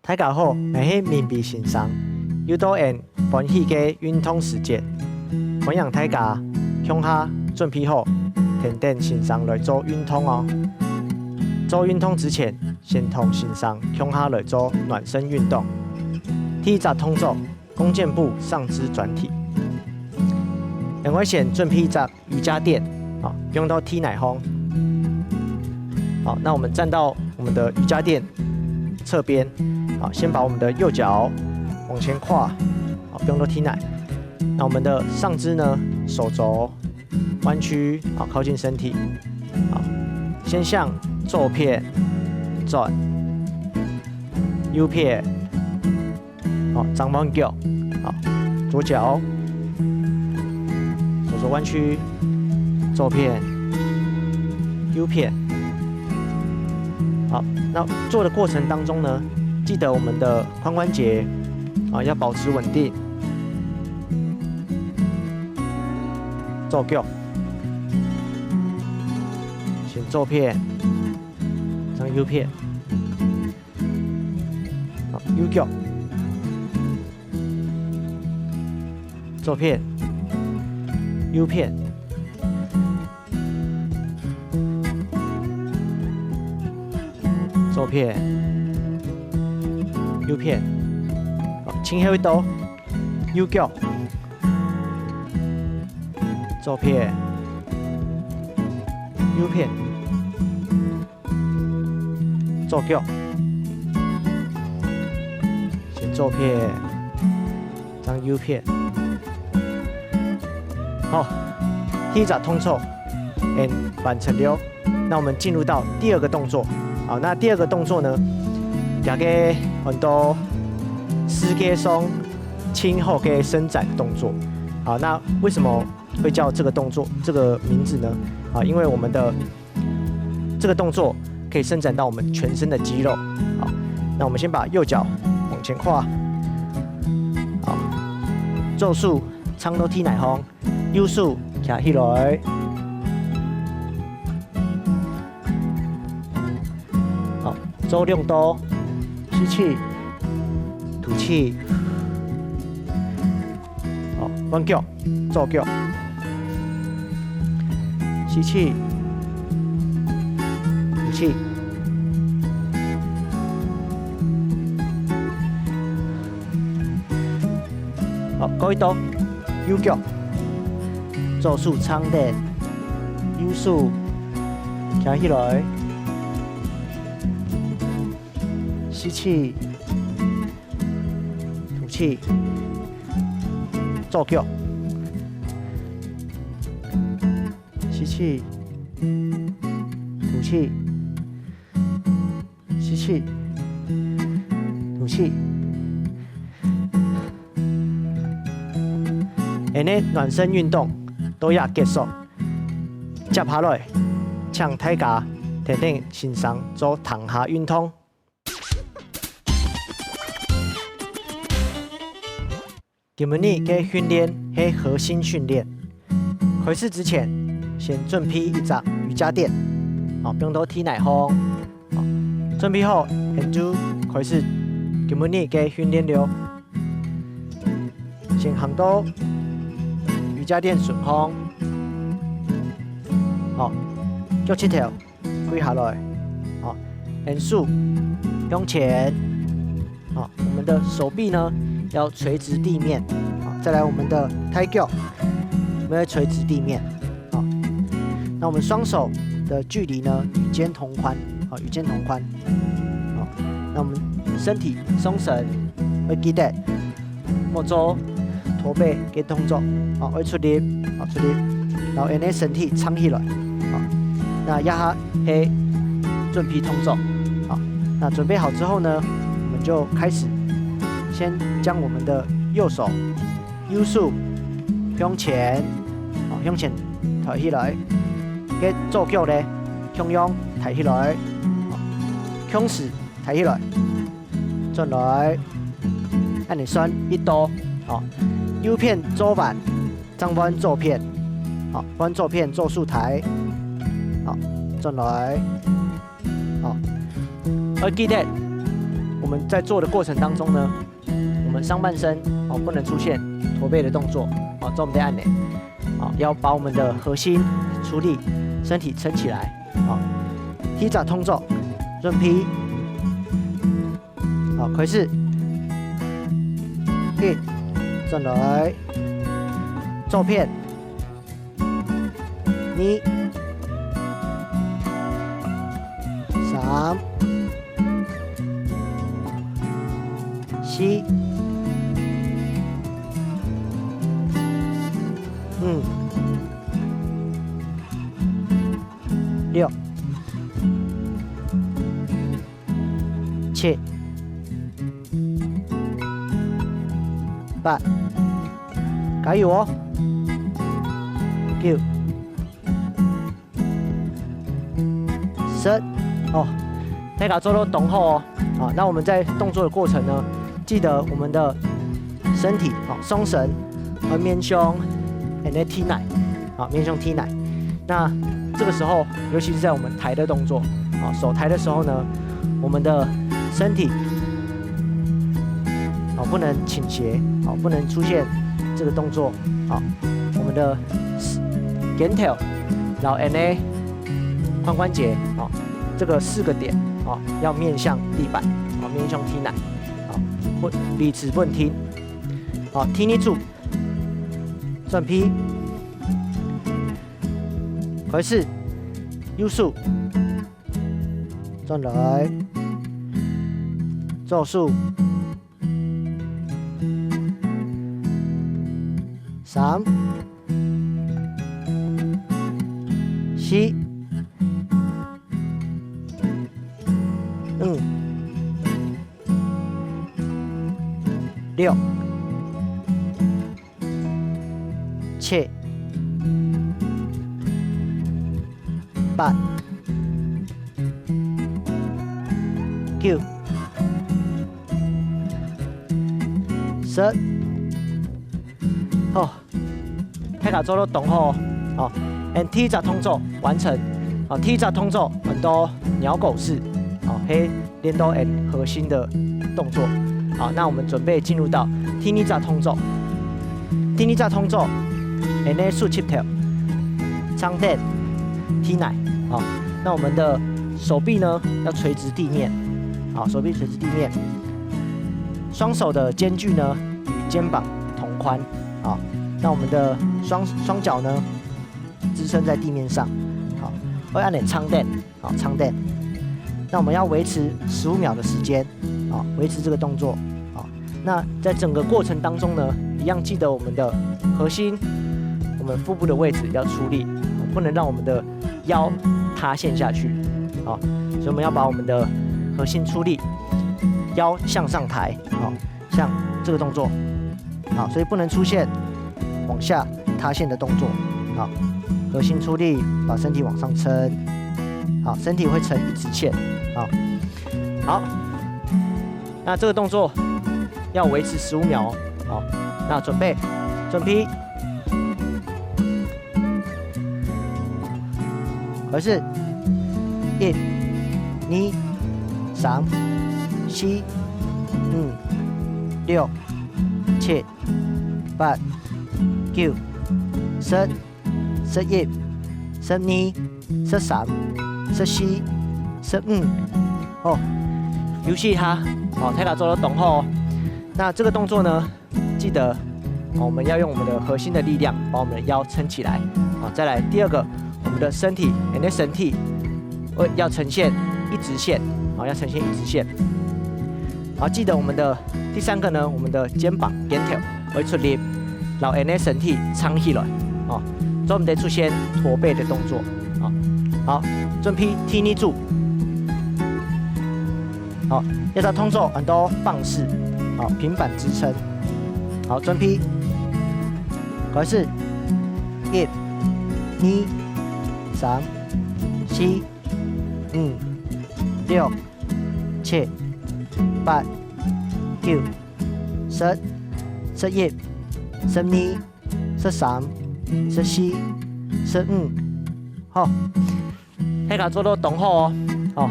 大家好，我是面壁先生，又到因欢喜嘅运动时间，欢迎大家向下准备好，田定先生来做运动哦。做运动之前，先同先生向下来做暖身运动。第一集动作：弓箭步上肢转体。我先准备一只瑜伽垫，用到踢奶风。好，那我们站到我们的瑜伽垫侧边。好，先把我们的右脚往前跨，好，不用多踢奶。那我们的上肢呢，手肘弯曲，好，靠近身体。好，先向左片转，右片，好，张弯脚，好，左脚，手肘弯曲，左片，右片。好，那做的过程当中呢，记得我们的髋关节要保持稳定。左脚，先左片，再右片。好，右脚，左片，右片。左片。右片，好，前后一刀，右脚，左片，右片，左脚，先左片，再右片。好，第一集动作完成了。那我们进入到第二个动作。好，那第二个动作呢？大家很多世界上轻后的伸展动作，好，那为什么会叫这个动作这个名字呢？啊，因为我们的这个动作可以伸展到我们全身的肌肉。好，那我们先把右脚往前跨，好，左手长到踢奶风，右手徛起来。好，做两刀。吸气，吐气。好，弯脚，左脚。吸气，吐气。好，高一刀，右脚，左手长点，右手站起来。吸气，吐气，左脚，吸气，吐气，吸气，吐气。安尼暖身运动都要结束，接下来请大家听听先生做躺下运动。今日嘅训练係核心训练。開始之前，先準備一隻瑜伽墊，不用到踢奶風。準備好，現就開始今日嘅訓練了。先行到瑜伽墊順風，好，腳趾頭跪下來，好，人數向前，好，我們的手臂呢？要垂直地面，好，再来我们的抬脚，我们要垂直地面，好，那我们双手的距离呢与肩同宽，好，与肩同宽，好，那我们身体松绳，会记得莫做驼背嘅动作，好，会出力，好出力，然后让身体撑起来，好，那压下係准皮动作，好，那准备好之后呢，我们就开始。先将我们的右手、右手向前，好，向前抬起来，嘅左腳咧向陽抬起來，好，向時抬起來，轉來，按你算一刀，好，右片左腕，再彎左片，好，彎左片左手抬，好，轉來，好，而記得。我我们在做的过程当中呢，我们上半身哦不能出现驼背的动作哦，做我们的按钮哦，要把我们的核心出力，身体撑起来哦，踢掌通做，润皮，好，开始，一，转来，照片，二，三。4、5、6、7、8，加油哦！9、10，哦，大家做到动好哦。好，那我们在动作的过程呢？记得我们的身体好，松绳和面胸，and 踢奶，好，面胸踢奶。那这个时候，尤其是在我们抬的动作，好，手抬的时候呢，我们的身体好不能倾斜，好不能出现这个动作，好，我们的肩条，然后 and 髋关节，好，这个4个点，好，要面向地板，好，面向踢奶。彼此稳停，好，挺你住，转皮，开始，右手，转来，左手，3、4、5、6、7、8、9、10，好，大家做到动好哦。and 踢脚动作完成，好，踢脚动作很多鸟狗式，好，嘿，练到 and 核心的动作。好，那我们准备进入到踢你扎通做，踢你扎通做，然后竖起条，长垫，踢奶，好，那我们的手臂呢要垂直地面，好，手臂垂直地面，双手的间距呢与肩膀同宽，好，那我们的双脚呢支撑在地面上，好，会按点长垫，好，长垫，那我们要维持15秒的时间。好，维持这个动作。好，那在整个过程当中呢，一样记得我们的核心，我们腹部的位置要出力，不能让我们的腰塌陷下去。好，所以我们要把我们的核心出力，腰向上抬。好，像这个动作。好，所以不能出现往下塌陷的动作。好，核心出力，把身体往上撑。好，身体会呈一直线。好。那这个动作要维持15秒哦。好，那准备，准皮，开始，1、2、3、4、5、6、7、8、9、10、11、12、13、14、15。好，游戏它。好，大家做得懂后，那这个动作呢，记得，我们要用我们的核心的力量把我们的腰撑起来。好，再来第二个，我们的身体，你的身体要呈现一直线，好，要呈现一直线。好，记得我们的第三个呢，我们的肩膀、肩条会出力，然后你的身体撑起来，哦，所以我们得出现驼背的动作。好，准备踢你住。好，要在动作很多棒式，好，平板支撑。好，准备，开始，1、2、3、4、5、6、7、8、9、10、11、12、13、14、15。好，大家做到动好哦。好。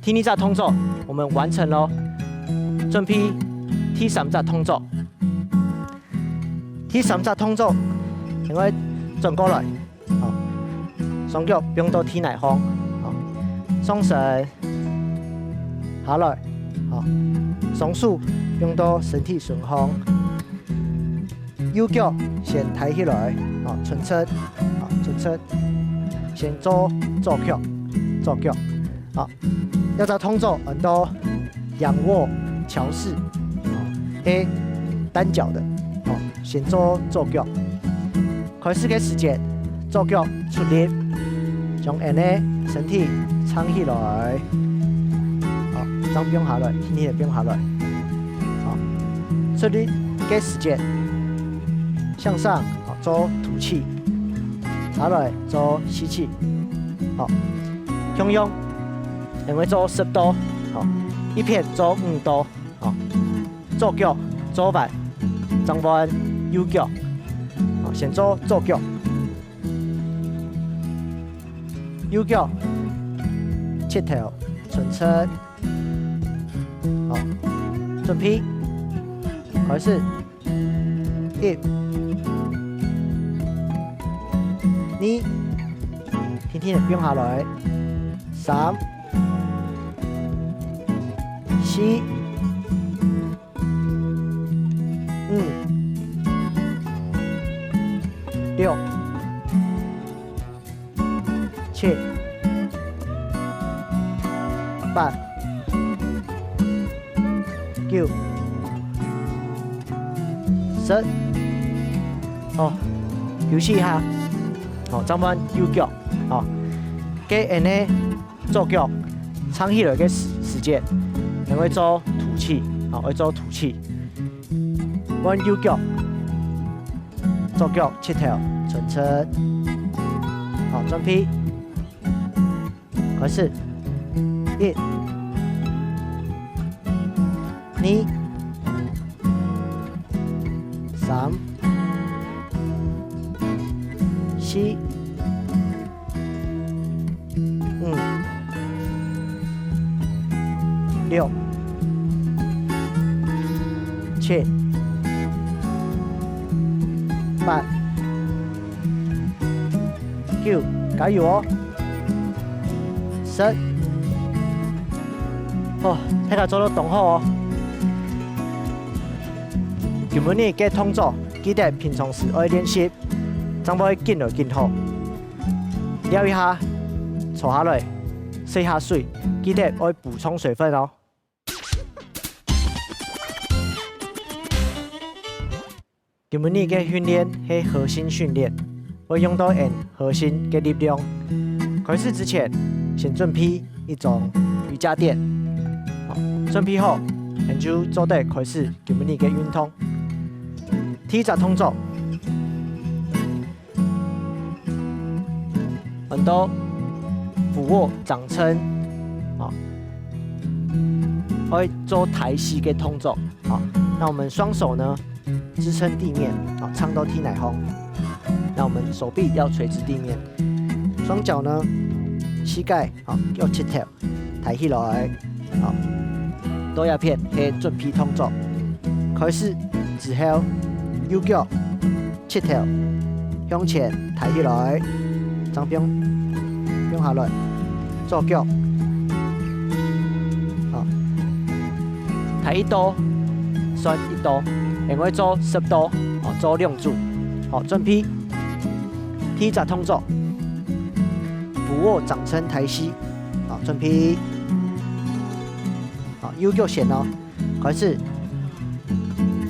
第二隻動作我們完成咯。準備第三隻動作。第三隻動作，另外轉過來，雙腳放到天內方，雙手下來，雙手放到身體順方，右腳先抬起來，伸出，伸出，先做左腳，左腳，要隻動作很多仰臥橋式，係單腳的。先做左腳，開始嘅時間，左腳出力，將人嘅身體撐起來，將變下來，輕輕地變下來，出力嘅時間，向上，做吐氣，下來做吸氣，向右，因為做10度，一片做5度，左腳左擺，轉彎。右腳，先做左腳，右腳，切頭，伸出，準備，開始，1、2，輕輕地變下來，3、4、5、6、7、8、9、10。休息一下。轉彎右腳。給人哋左腳撐起來嘅時間，你會做吐氣。會做吐氣。彎右腳。左腳切頭，伸出，準備，開始，1、2、3、4、5、6、7、8、9，加油哦！10，睇下做到動好哦。今日嘅動作記得平常時愛練習，怎麼緊來緊好。撩一下，坐下來，洗下水，記得愛補充水分哦。今日嘅訓練係核心訓練，會用到核心嘅力量。開始之前，先準備一種瑜伽墊，準備好，然後做得開始今日嘅運動。第一個動作，很多俯臥掌撐，會做抬膝嘅動作。那我們雙手呢？支撐地面，撐到天內方。那我們手臂要垂直地面，雙腳呢，膝蓋要切頭，抬起來，都要片係準備動作。開始之後，右腳切頭向前抬起來，張邊下來，左腳，抬1度，算1度。另外做10度，做2組，準備第一個動作，俯臥掌撐抬膝，準備，右腳先哦，開始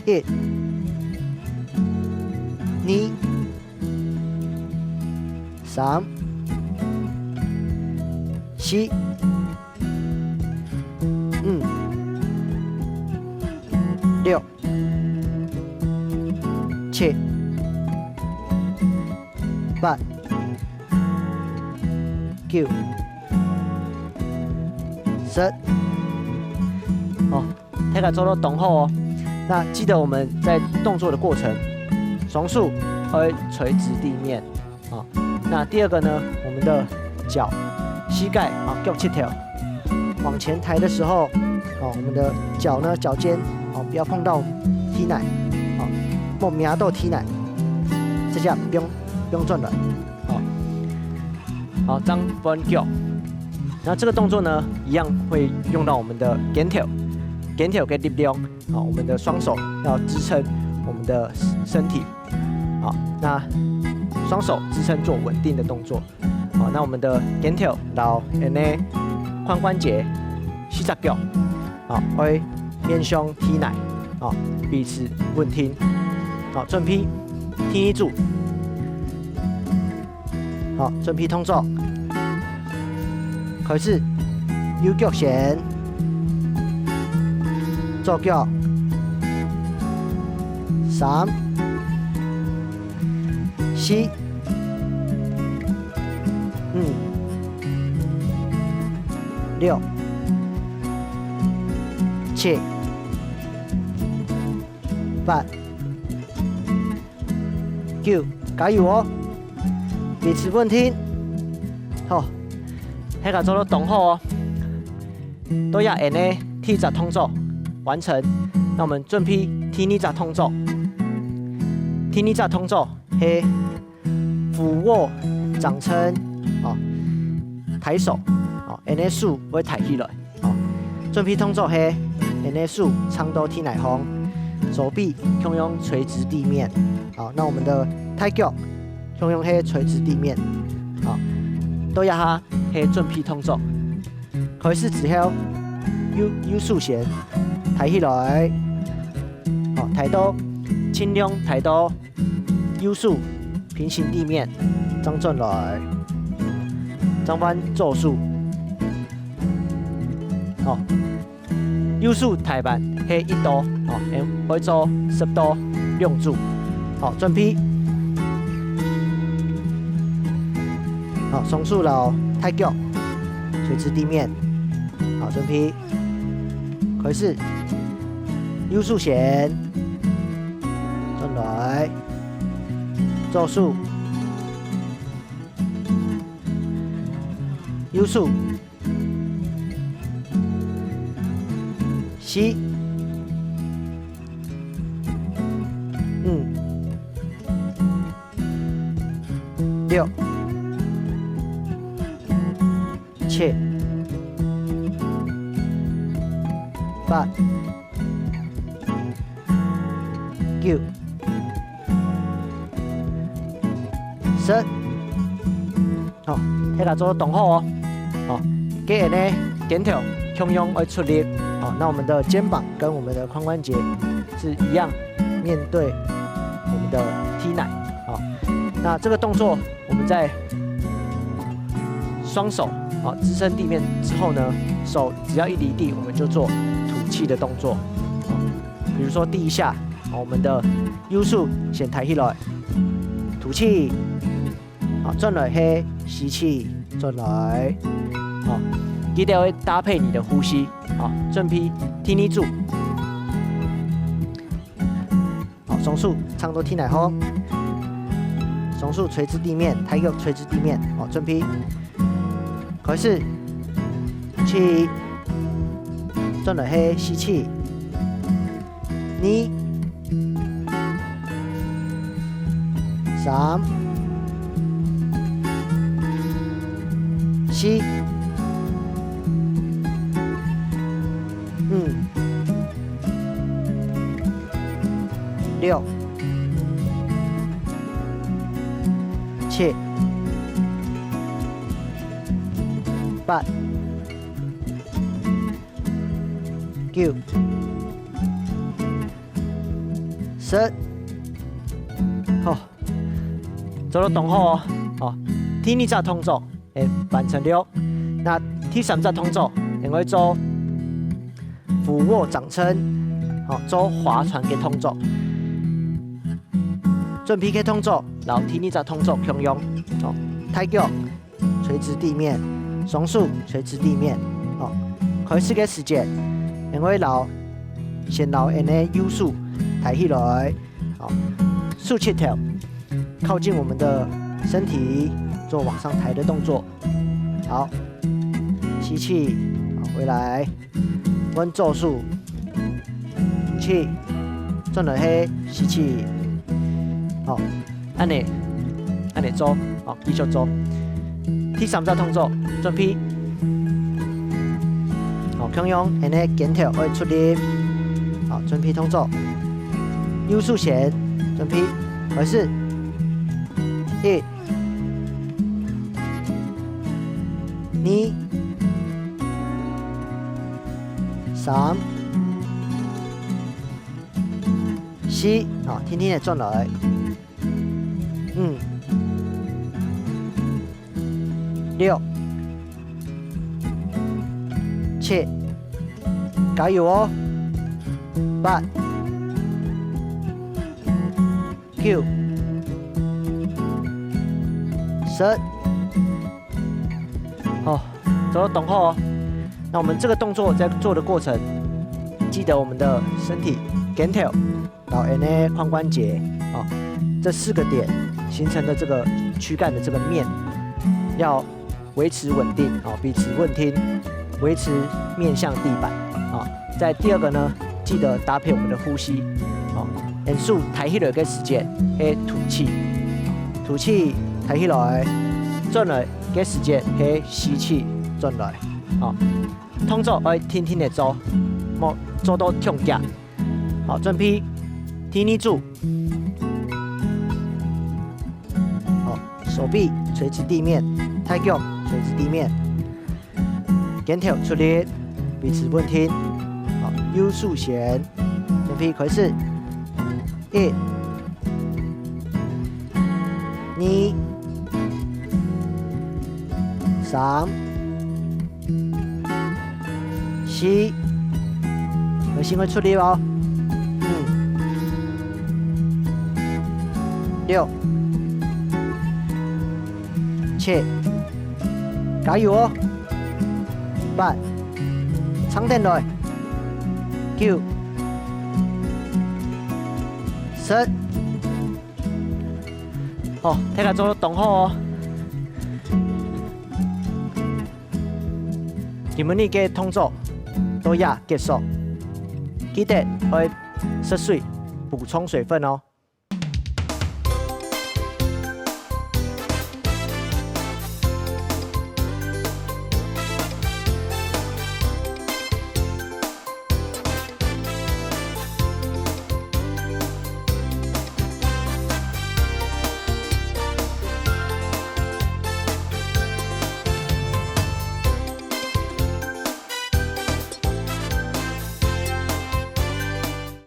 ，1、2、3、4、5、6、7、8、9、10。睇下做到動後哦。那記得我們在動作的過程，雙手會垂直地面。那第二個呢，我們的腳、膝蓋腳切頭往前抬的时候，哦，我们的脚呢，脚尖哦，不要碰到踢奶，哦，莫瞄到踢奶，这下不用转了，哦，好，张翻脚，然后这个动作呢，一样会用到我们的肩条跟力量，好，我们的双手要支撑我们的身体，好，那双手支撑做稳定的动作，好，那我们的肩条到髭髋关节40脚，好，会面向体内，好，彼此稳定，好，准备天一组，好，准备动作，开始，右脚先，左脚，3、4、6、7、8、9，加油哦！彼此稳定，好，迄个做到动好哦，都要按呢体扎动作完成。那我们准备体力扎动作，体力扎动作是俯卧、掌撑，哦，抬手，哦，按呢手会抬起来，哦，准备动作是按呢手长度体内方，手臂向用垂直地面，好，那我们的抬脚向用是垂直地面，好，都要哈是准备动作，开始之后右手先抬起来，好，抬到尽量抬到右手平行地面，张转来，张翻左手，好，右手抬板是1度，好，可以做10度2组，好，准备，好，双手老抬脚，垂直地面，好，准备，开始，右手先转来，左手，右手，4、6、7、8、9、10，好，迄个做动好哦，好，给人呢肩条向用而出力，好，那我们的肩膀跟我们的髋关节是一样面对我们的踢奶，好，那这个动作我们在双手好支撑地面之后呢，手只要一离地，我们就做吐气的动作，好，比如说第一下，好，我们的右手先抬起来，吐气，好，转来嘿，吸气，转来，好，记得会搭配你的呼吸，好，准备挺你住，好，双手长度挺来后，双手垂直地面，抬脚垂直地面，好，准备，开始，气，转来嘿，吸气，2、3、4、6、7、8、9、10，好，做到动好哦，好，第2只动作会完成了，那第3只动作会做俯卧掌撑，好，做划船嘅动作，准备嘅动作，然后第2只动作共用，好，抬脚垂直地面，双手垂直地面，好，开始嘅时间，会先留按呢右手抬起来，好，竖起条，靠近我们的身体，做往上抬的动作，好，吸气，好，回来，阮做数，吐气，转落去吸气，好，安尼做，好，继续做。第3只动作，准备，好，强用安尼肩条可以出力，好，准备动作，右数弦，准备，开始，1、2、3、4，好，轻轻的转来，5、6、7，加油哦！8、9、10，好，走，等候哦。那我们这个动作在做的过程，记得我们的身体肩条到 NA 髋关节啊，这4个点形成的这个躯干的这个面要维持稳定啊，彼此稳定，维持面向地板啊。在第2个呢，记得搭配我们的呼吸啊，演数抬起来的时间，嘿吐气，吐气抬起来，转来的时间，嘿吸气转来，啊，动作要轻轻的做，莫做到痛脚。好，准备，提捏住，好，手臂垂直地面，太脚垂直地面，肩条出力，彼此稳定。好，右数弦，准备开始，1、2、3、4，核心会出力哦。5、6、7，加油哦！8，长点来，9、10，好，大家做动好哦。今日嘅动作到这结束，记得要喝水补充水分哦。